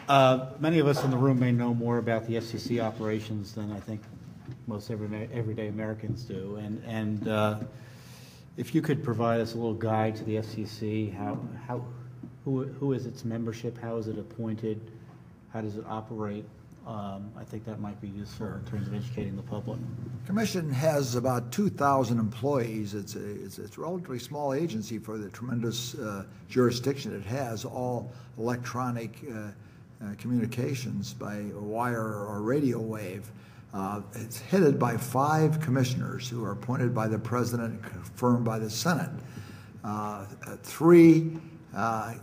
Many of us in the room may know more about the FCC operations than I think most everyday Americans do. And if you could provide us a little guide to the FCC, who is its membership, how is it appointed, how does it operate? I think that might be useful in terms of educating the public. The Commission has about 2,000 employees. It's a relatively small agency for the tremendous jurisdiction it has, all electronic communications by wire or radio wave. It's headed by 5 commissioners who are appointed by the President and confirmed by the Senate. 3,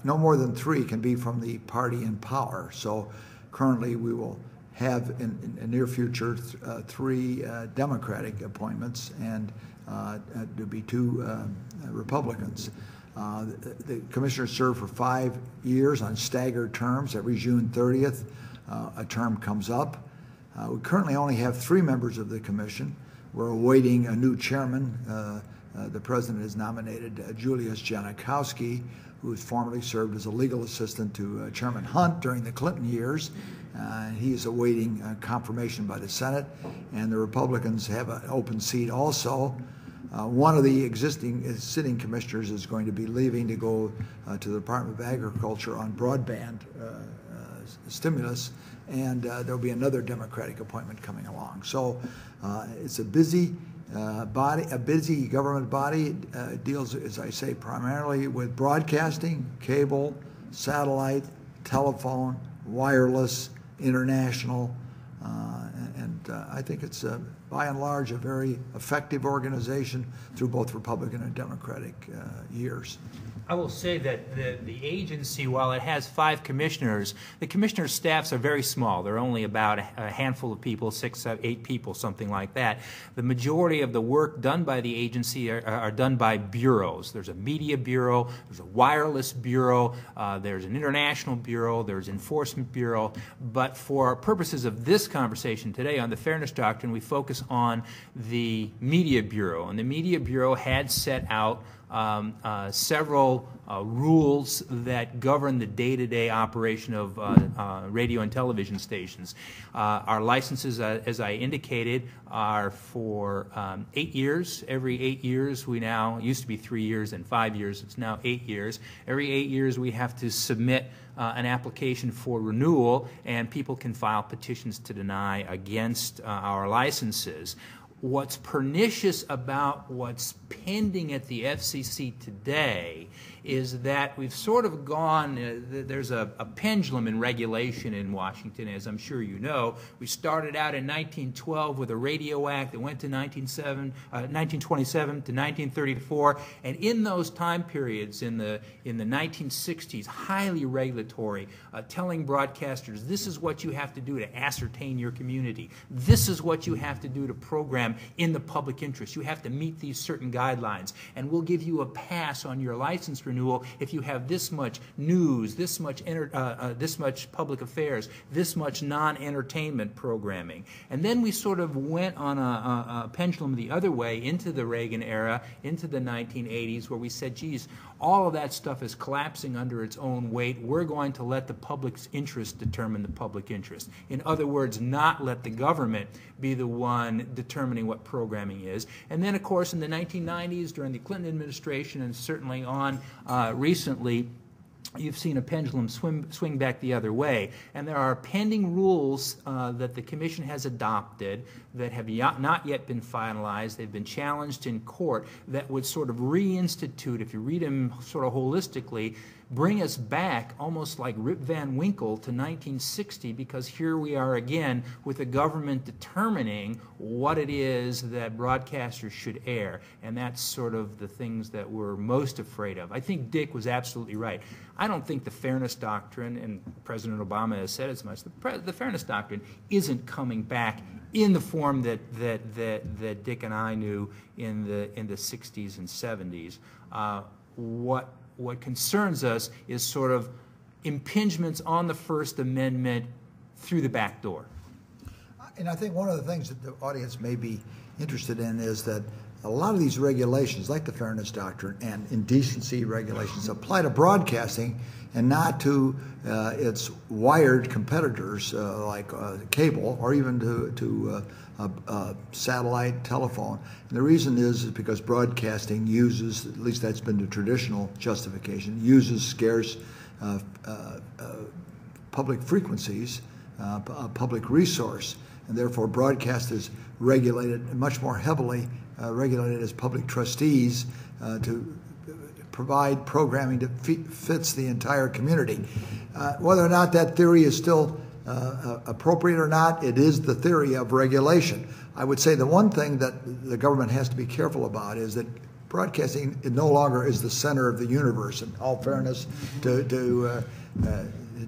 no more than 3 can be from the party in power. So currently we will have in the near future 3 Democratic appointments and to be 2 Republicans. The commissioners serve for 5 years on staggered terms. Every June 30th, a term comes up. We currently only have 3 members of the commission. We're awaiting a new chairman. The president has nominated Julius Janikowski, who has formerly served as a legal assistant to Chairman Hunt during the Clinton years. He is awaiting confirmation by the Senate, and the Republicans have an open seat also. One of the existing sitting commissioners is going to be leaving to go to the Department of Agriculture on broadband stimulus, and there'll be another Democratic appointment coming along. So it's a busy body, a busy government body. Deals, as I say, primarily with broadcasting, cable, satellite, telephone, wireless, international, and I think it's by and large a very effective organization through both Republican and Democratic years. I will say that the agency, while it has 5 commissioners, the commissioners' staffs are very small. They're only about a handful of people, 6, 7, 8 people, something like that. The majority of the work done by the agency are done by bureaus. There's a media bureau, there's a wireless bureau, there's an international bureau, there's enforcement bureau. But for purposes of this conversation today on the Fairness Doctrine, we focus on the media bureau. And the media bureau had set out several rules that govern the day-to-day operation of radio and television stations. Our licenses, as I indicated, are for 8 years. Every 8 years we now, it used to be 3 years and 5 years, it's now 8 years. Every 8 years we have to submit an application for renewal, and people can file petitions to deny against our licenses. What's pernicious about what's pending at the FCC today is that we've sort of gone, there's a pendulum in regulation in Washington, as I'm sure you know. We started out in 1912 with a Radio Act that went to 1927 to 1934, and in those time periods, in the 1960s, highly regulatory, telling broadcasters, this is what you have to do to ascertain your community. This is what you have to do to program in the public interest. You have to meet these certain guidelines, and we'll give you a pass on your license renewal if you have this much news, this much public affairs, this much non-entertainment programming. And then we sort of went on a pendulum the other way into the Reagan era, into the 1980s, where we said, geez, all of that stuff is collapsing under its own weight. We're going to let the public's interest determine the public interest. In other words, not let the government be the one determining what programming is. And then, of course, in the 1990s, during the Clinton administration, and certainly on recently, you've seen a pendulum swing back the other way. And there are pending rules that the Commission has adopted that have not yet been finalized. They've been challenged in court that would sort of reinstitute, if you read them sort of holistically, bring us back almost like Rip Van Winkle to 1960, because here we are again with the government determining what it is that broadcasters should air. And that's sort of the things that we're most afraid of. I think Dick was absolutely right. I don't think the Fairness Doctrine, and President Obama has said as much, the Fairness Doctrine isn't coming back in the form that Dick and I knew in the 60s and 70s. What concerns us is sort of impingements on the First Amendment through the back door. And I think one of the things that the audience may be interested in is that a lot of these regulations, like the Fairness Doctrine and indecency regulations, apply to broadcasting and not to its wired competitors like cable or even to satellite telephone. And the reason is because broadcasting uses, at least that's been the traditional justification, uses scarce public frequencies, a public resource, and therefore broadcast is regulated much more heavily, regulated as public trustees to provide programming that fits the entire community. Whether or not that theory is still appropriate or not, it is the theory of regulation. I would say the one thing that the government has to be careful about is that broadcasting no longer is the center of the universe. In all fairness to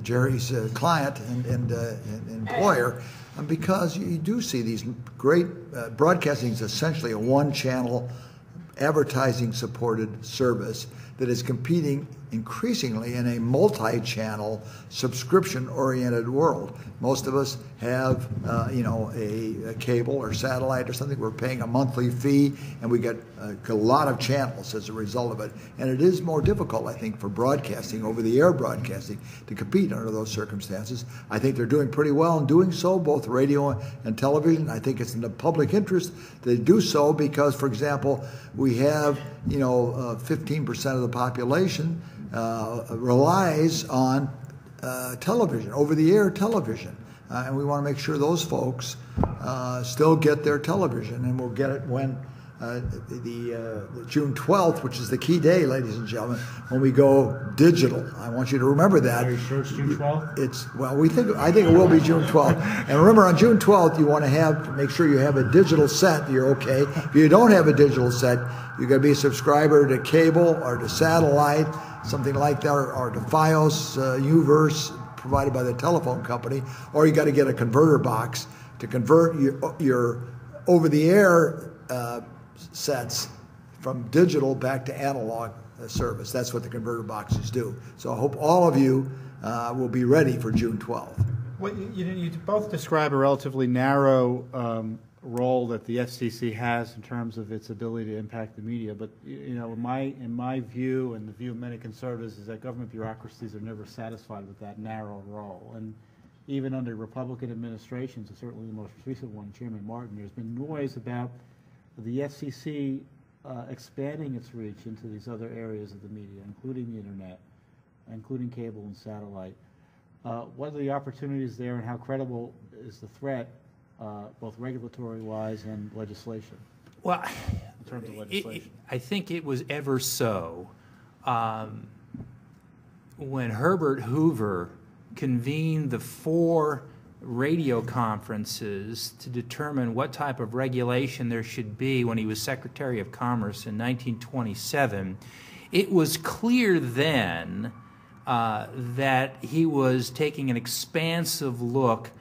Jerry's client and employer, because you do see these great broadcasting is essentially a one-channel advertising-supported service that is competing increasingly in a multi-channel, subscription-oriented world. Most of us have, a cable or satellite or something. We're paying a monthly fee, and we get a lot of channels as a result of it. And it is more difficult, I think, for broadcasting, over-the-air broadcasting, to compete under those circumstances. I think they're doing pretty well in doing so, both radio and television. I think it's in the public interest they do so because, for example, we have, 15% of the population relies on television, over-the-air television. And we want to make sure those folks still get their television, and we'll get it when the June 12th, which is the key day, ladies and gentlemen, when we go digital. I want you to remember that. Are you sure it's June 12th? I think it will be June 12th. And remember, on June 12th, you want to make sure you have a digital set. You're okay. If you don't have a digital set, you're going to be a subscriber to cable or to satellite, something like that, or to Fios, Uverse, provided by the telephone company, or you got to get a converter box to convert your over-the-air sets from digital back to analog service. That's what the converter boxes do. So I hope all of you will be ready for June 12th. Well, you both describe a relatively narrow role that the FCC has in terms of its ability to impact the media, but in my view and the view of many conservatives is that government bureaucracies are never satisfied with that narrow role. And even under Republican administrations, and certainly the most recent one, Chairman Martin, there's been noise about the FCC expanding its reach into these other areas of the media, including the internet, including cable and satellite. What are the opportunities there, and how credible is the threat, both regulatory-wise and legislation? Well, in terms of legislation, I think it was ever so. When Herbert Hoover convened the 4 radio conferences to determine what type of regulation there should be when he was Secretary of Commerce in 1927, it was clear then that he was taking an expansive look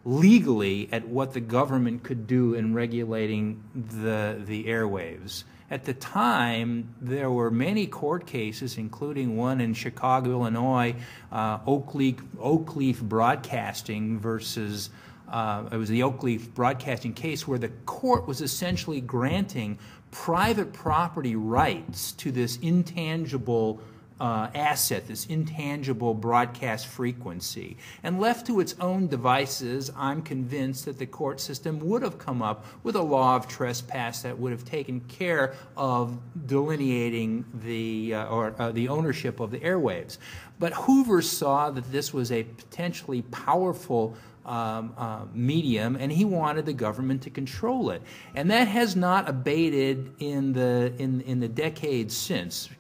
legally at what the government could do in regulating the airwaves. At the time, there were many court cases, including one in Chicago, Illinois, Oak Leaf Broadcasting versus, it was the Oak Leaf Broadcasting case where the court was essentially granting private property rights to this intangible asset, this intangible broadcast frequency. And left to its own devices, I'm convinced that the court system would have come up with a law of trespass that would have taken care of delineating the ownership of the airwaves. But Hoover saw that this was a potentially powerful medium, and he wanted the government to control it. And that has not abated in the decades since.